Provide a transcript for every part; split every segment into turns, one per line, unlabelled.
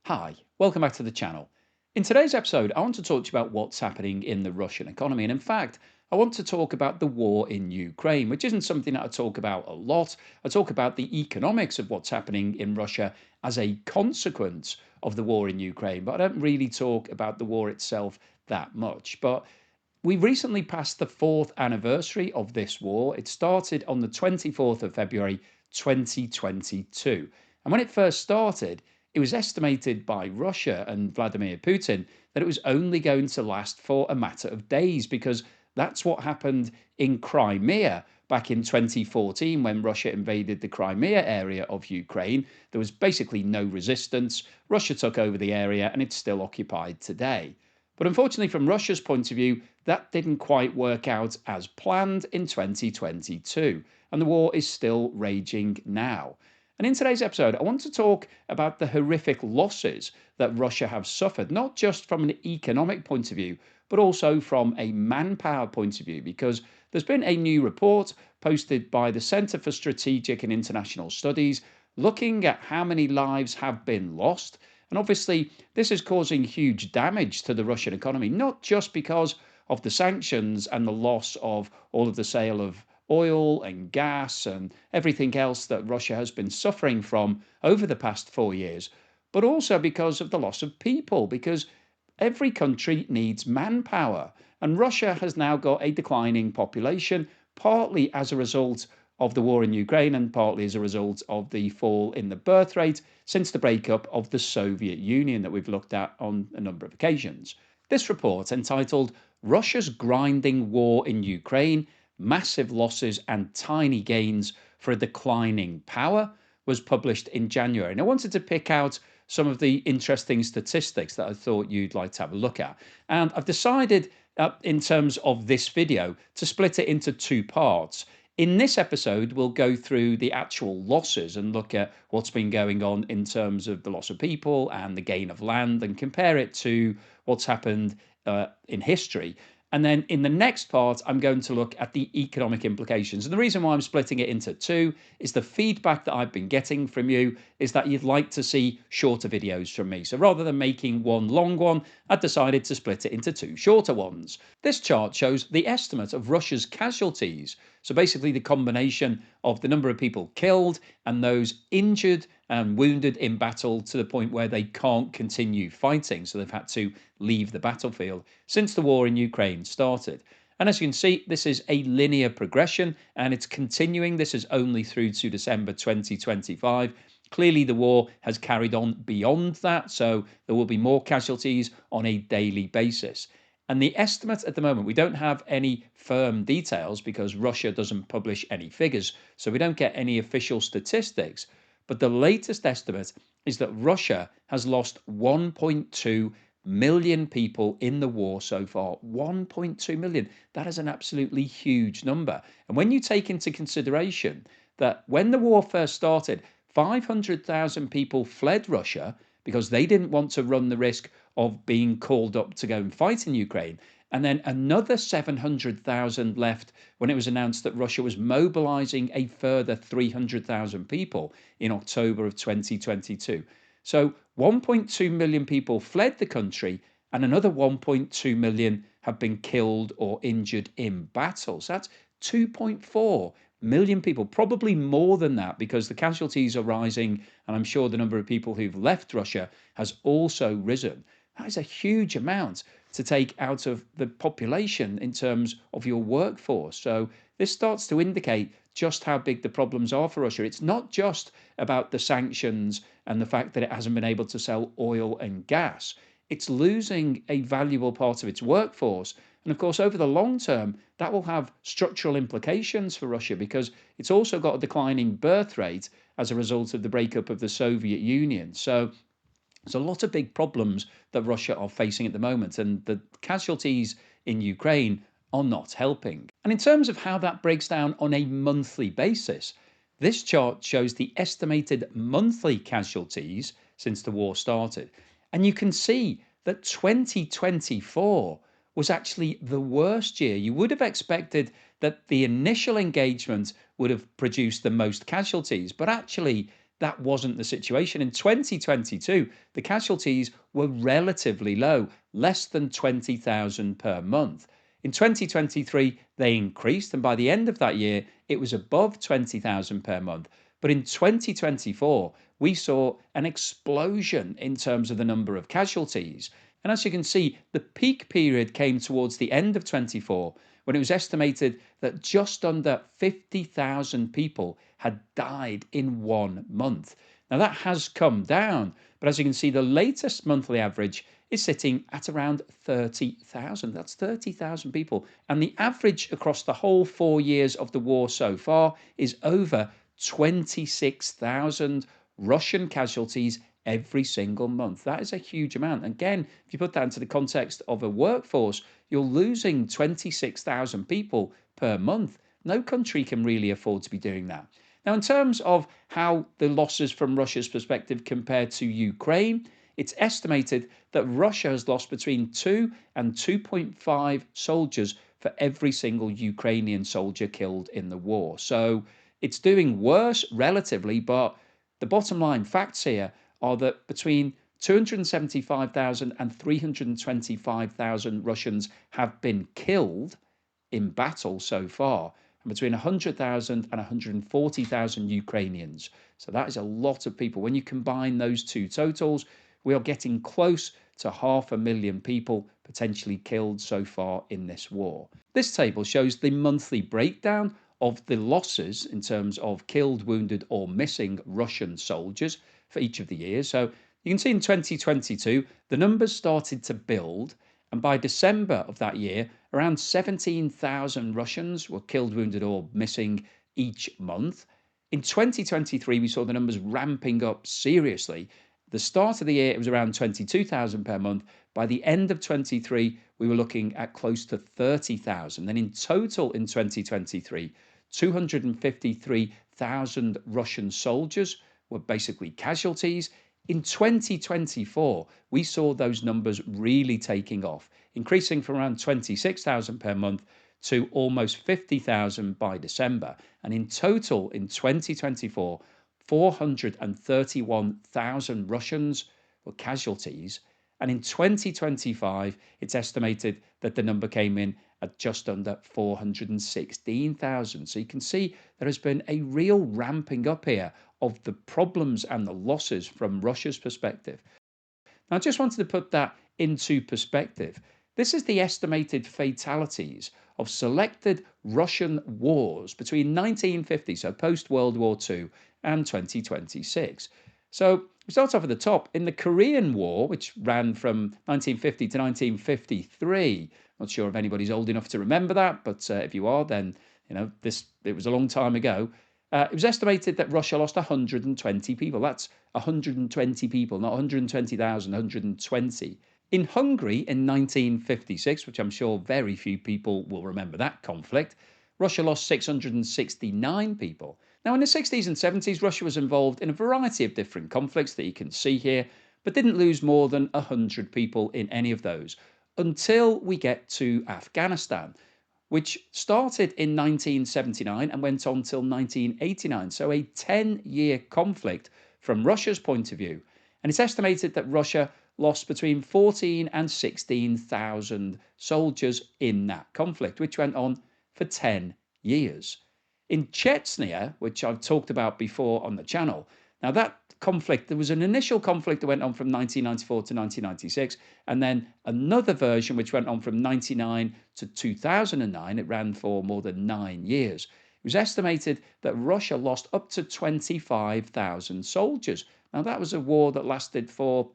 Hi, welcome back to the channel. In today's episode, I want to talk to you about what's happening in the Russian economy. And in fact, I want to talk about the war in Ukraine, which isn't something that I talk about a lot. I talk about the economics of what's happening in Russia as a consequence of the war in Ukraine, but I don't really talk about the war itself that much. But we recently passed the fourth anniversary of this war. It started on the 24th of February 2022. And when it first started, it was estimated by Russia and Vladimir Putin that it was only going to last for a matter of days because that's what happened in Crimea back in 2014 when Russia invaded the Crimea area of Ukraine. There was basically no resistance. Russia took over the area and it's still occupied today. But unfortunately, from Russia's point of view, that didn't quite work out as planned in 2022, and the war is still raging now. And in today's episode, I want to talk about the horrific losses that Russia have suffered, not just from an economic point of view, but also from a manpower point of view, because there's been a new report posted by the Center for Strategic and International Studies looking at how many lives have been lost. And obviously, this is causing huge damage to the Russian economy, not just because of the sanctions and the loss of all of the sale of oil and gas and everything else that Russia has been suffering from over the past 4 years, but also because of the loss of people, because every country needs manpower. And Russia has now got a declining population, partly as a result of the war in Ukraine and partly as a result of the fall in the birth rate since the breakup of the Soviet Union that we've looked at on a number of occasions. This report, entitled Russia's Grinding War in Ukraine, Massive Losses and Tiny Gains for a Declining Power, was published in January. And I wanted to pick out some of the interesting statistics that I thought you'd like to have a look at. And I've decided, in terms of this video, to split it into two parts. In this episode, we'll go through the actual losses and look at what's been going on in terms of the loss of people and the gain of land and compare it to what's happened in history. And then in the next part, I'm going to look at the economic implications. And the reason why I'm splitting it into two is the feedback that I've been getting from you is that you'd like to see shorter videos from me. So rather than making one long one, I've decided to split it into two shorter ones. This chart shows the estimate of Russia's casualties. So basically the combination of the number of people killed and those injured and wounded in battle to the point where they can't continue fighting. So they've had to leave the battlefield since the war in Ukraine started. And as you can see, this is a linear progression and it's continuing. This is only through to December 2025. Clearly, the war has carried on beyond that, so there will be more casualties on a daily basis. And the estimate at the moment, we don't have any firm details because Russia doesn't publish any figures, so we don't get any official statistics. But the latest estimate is that Russia has lost 1.2 million people in the war so far. 1.2 million. That is an absolutely huge number. And when you take into consideration that when the war first started, 500,000 people fled Russia because they didn't want to run the risk of being called up to go and fight in Ukraine. And then another 700,000 left when it was announced that Russia was mobilizing a further 300,000 people in October of 2022. So 1.2 million people fled the country and another 1.2 million have been killed or injured in battles. That's 2.4 million people, probably more than that because the casualties are rising and I'm sure the number of people who've left Russia has also risen. That is a huge amount to take out of the population in terms of your workforce. So this starts to indicate just how big the problems are for Russia. It's not just about the sanctions and the fact that it hasn't been able to sell oil and gas. It's losing a valuable part of its workforce. And of course, over the long term, that will have structural implications for Russia because it's also got a declining birth rate as a result of the breakup of the Soviet Union. So there's a lot of big problems that Russia are facing at the moment, and the casualties in Ukraine are not helping. And in terms of how that breaks down on a monthly basis, this chart shows the estimated monthly casualties since the war started. And you can see that 2024 was actually the worst year. You would have expected that the initial engagement would have produced the most casualties, but actually that wasn't the situation. In 2022, the casualties were relatively low, less than 20,000 per month. In 2023, they increased, and by the end of that year, it was above 20,000 per month. But in 2024, we saw an explosion in terms of the number of casualties. And as you can see, the peak period came towards the end of 24, when it was estimated that just under 50,000 people had died in 1 month. Now, that has come down, but as you can see, the latest monthly average is sitting at around 30,000. That's 30,000 people. And the average across the whole 4 years of the war so far is over 26,000 Russian casualties every single month. That is a huge amount. Again, if you put that into the context of a workforce, you're losing 26,000 people per month. No country can really afford to be doing that. Now, in terms of how the losses from Russia's perspective compare to Ukraine, it's estimated that Russia has lost between 2 and 2.5 soldiers for every single Ukrainian soldier killed in the war. So it's doing worse relatively, but the bottom line facts here are that between 275,000 and 325,000 Russians have been killed in battle so far, and between 100,000 and 140,000 Ukrainians. So that is a lot of people. When you combine those two totals, we are getting close to 500,000 people potentially killed so far in this war. This table shows the monthly breakdown of the losses in terms of killed, wounded, or missing Russian soldiers for each of the years. So you can see in 2022, the numbers started to build, and by December of that year, around 17,000 Russians were killed, wounded, or missing each month. In 2023, we saw the numbers ramping up seriously. The start of the year, it was around 22,000 per month. By the end of 23, we were looking at close to 30,000. Then in total in 2023, 253,000 Russian soldiers were basically casualties. In 2024, we saw those numbers really taking off, increasing from around 26,000 per month to almost 50,000 by December. And in total, in 2024, 431,000 Russians were casualties. And in 2025, it's estimated that the number came in at just under 416,000. So you can see there has been a real ramping up here of the problems and the losses from Russia's perspective. Now, I just wanted to put that into perspective. This is the estimated fatalities of selected Russian wars between 1950, so post World War II, and 2026. So we start off at the top. In the Korean War, which ran from 1950 to 1953, not sure if anybody's old enough to remember that, but if you are, then it was a long time ago. It was estimated that Russia lost 120 people. That's 120 people, not 120,000, 120. In Hungary in 1956, which I'm sure very few people will remember that conflict, Russia lost 669 people. Now, in the 60s and 70s, Russia was involved in a variety of different conflicts that you can see here, but didn't lose more than 100 people in any of those until we get to Afghanistan, which started in 1979 and went on till 1989. So a 10-year conflict from Russia's point of view. And it's estimated that Russia lost between 14 and 16,000 soldiers in that conflict, which went on for 10 years. In Chechnya, which I've talked about before on the channel, now that conflict, there was an initial conflict that went on from 1994 to 1996, and then another version which went on from 99 to 2009. It ran for more than 9 years. It was estimated that Russia lost up to 25,000 soldiers. Now, that was a war that lasted for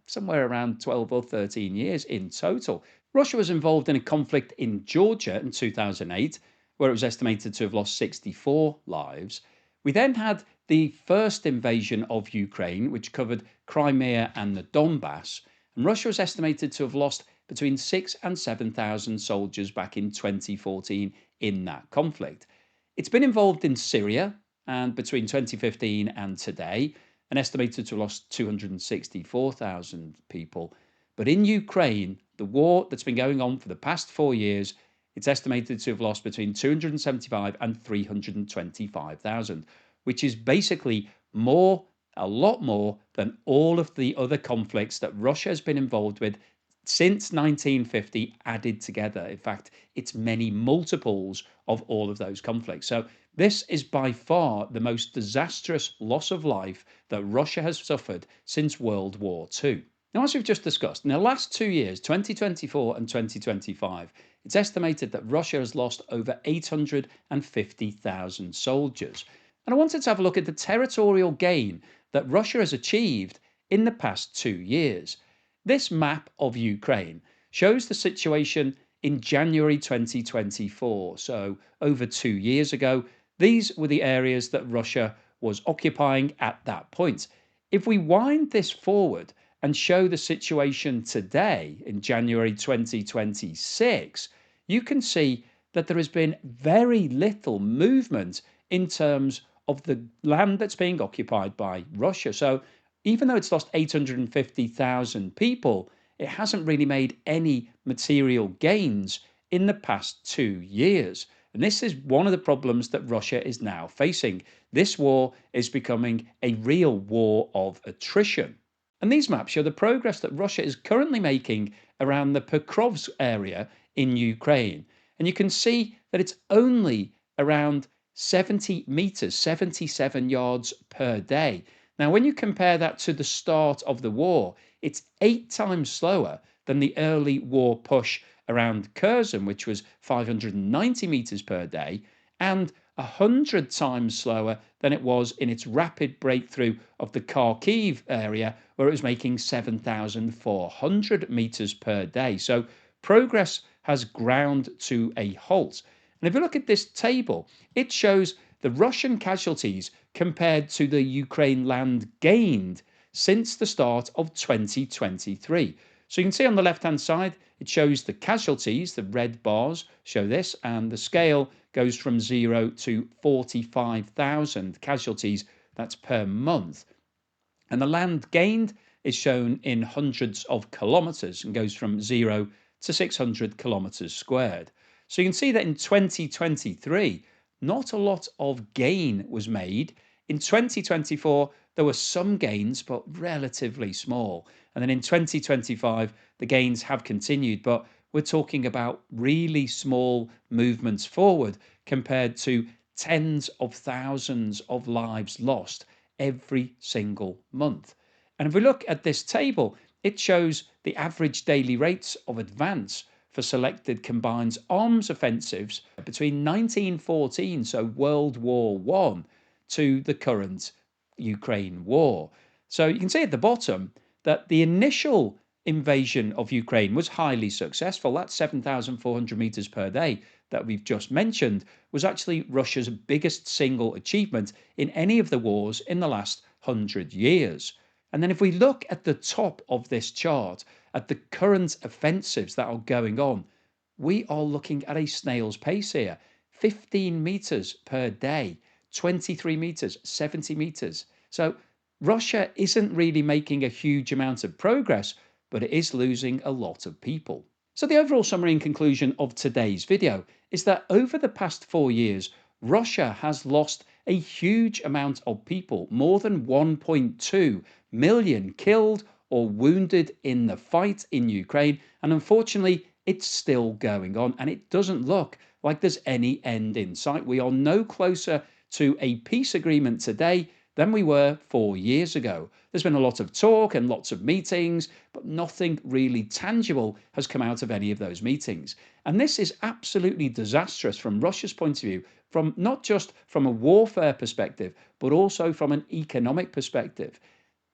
somewhere around 12 or 13 years in total. Russia was involved in a conflict in Georgia in 2008, where it was estimated to have lost 64 lives. We then had the first invasion of Ukraine, which covered Crimea and the Donbass, and Russia was estimated to have lost between 6,000 and 7,000 soldiers back in 2014 in that conflict. It's been involved in Syria, and between 2015 and today, and estimated to have lost 264,000 people. But in Ukraine, the war that's been going on for the past 4 years, it's estimated to have lost between 275 and 325,000, which is basically more a lot more than all of the other conflicts that Russia has been involved with since 1950 added together. In fact, it's many multiples of all of those conflicts. So, this is by far the most disastrous loss of life that Russia has suffered since World War II. Now, as we've just discussed, in the last 2 years, 2024 and 2025, it's estimated that Russia has lost over 850,000 soldiers. And I wanted to have a look at the territorial gain that Russia has achieved in the past 2 years. This map of Ukraine shows the situation in January 2024. So, over 2 years ago, these were the areas that Russia was occupying at that point. If we wind this forward and show the situation today in January 2026, you can see that there has been very little movement in terms of the land that's being occupied by Russia. So even though it's lost 850,000 people, it hasn't really made any material gains in the past 2 years. And this is one of the problems that Russia is now facing. This war is becoming a real war of attrition. And these maps show the progress that Russia is currently making around the Pokrovsk area in Ukraine. And you can see that it's only around 70 meters, 77 yards per day. Now, when you compare that to the start of the war, it's 8 times slower than the early war push around Kherson, which was 590 meters per day, and 100 times slower than it was in its rapid breakthrough of the Kharkiv area, where it was making 7,400 meters per day. So progress has ground to a halt. And if you look at this table, it shows the Russian casualties compared to the Ukraine land gained since the start of 2023. So you can see on the left-hand side, it shows the casualties, the red bars show this, and the scale goes from 0 to 45,000 casualties, that's per month. And the land gained is shown in hundreds of kilometers and goes from 0 to 600 kilometers squared. So you can see that in 2023, not a lot of gain was made. In 2024, there were some gains, but relatively small. And then in 2025, the gains have continued, but we're talking about really small movements forward compared to tens of thousands of lives lost every single month. And if we look at this table, it shows the average daily rates of advance for selected combined arms offensives between 1914, so World War I, to the current Ukraine war. So you can see at the bottom that the initial invasion of Ukraine was highly successful. That 7,400 meters per day that we've just mentioned was actually Russia's biggest single achievement in any of the wars in the last 100 years. And then if we look at the top of this chart, at the current offensives that are going on, we are looking at a snail's pace here. 15 meters per day, 23 meters, 70 meters. So Russia isn't really making a huge amount of progress, but it is losing a lot of people. So the overall summary and conclusion of today's video is that over the past 4 years, Russia has lost a huge amount of people, more than 1.2 million killed or wounded in the fight in Ukraine. And unfortunately, it's still going on, and it doesn't look like there's any end in sight. We are no closer to a peace agreement today than we were 4 years ago. There's been a lot of talk and lots of meetings, but nothing really tangible has come out of any of those meetings. And this is absolutely disastrous from Russia's point of view, from not just from a warfare perspective, but also from an economic perspective.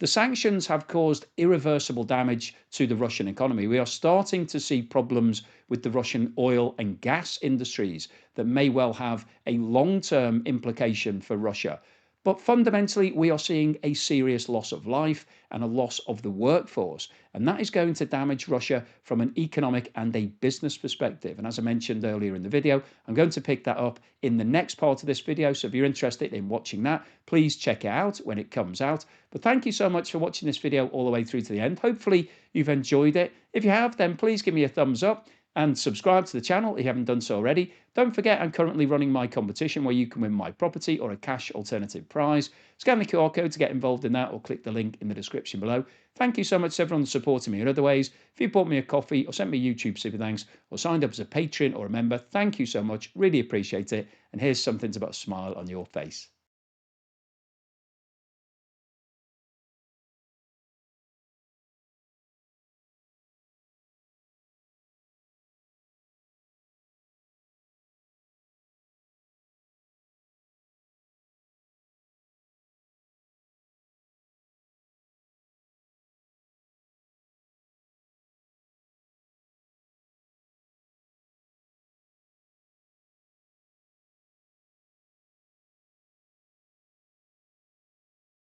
The sanctions have caused irreversible damage to the Russian economy. We are starting to see problems with the Russian oil and gas industries that may well have a long-term implication for Russia. But fundamentally, we are seeing a serious loss of life and a loss of the workforce. And that is going to damage Russia from an economic and a business perspective. And as I mentioned earlier in the video, I'm going to pick that up in the next part of this video. So if you're interested in watching that, please check it out when it comes out. But thank you so much for watching this video all the way through to the end. Hopefully you've enjoyed it. If you have, then please give me a thumbs up. And subscribe to the channel if you haven't done so already. Don't forget, I'm currently running my competition where you can win my property or a cash alternative prize. Scan the QR code to get involved in that, or click the link in the description below. Thank you so much to everyone supporting me in other ways. If you bought me a coffee or sent me a YouTube super thanks or signed up as a patron or a member, thank you so much. Really appreciate it. And here's something to put a smile on your face.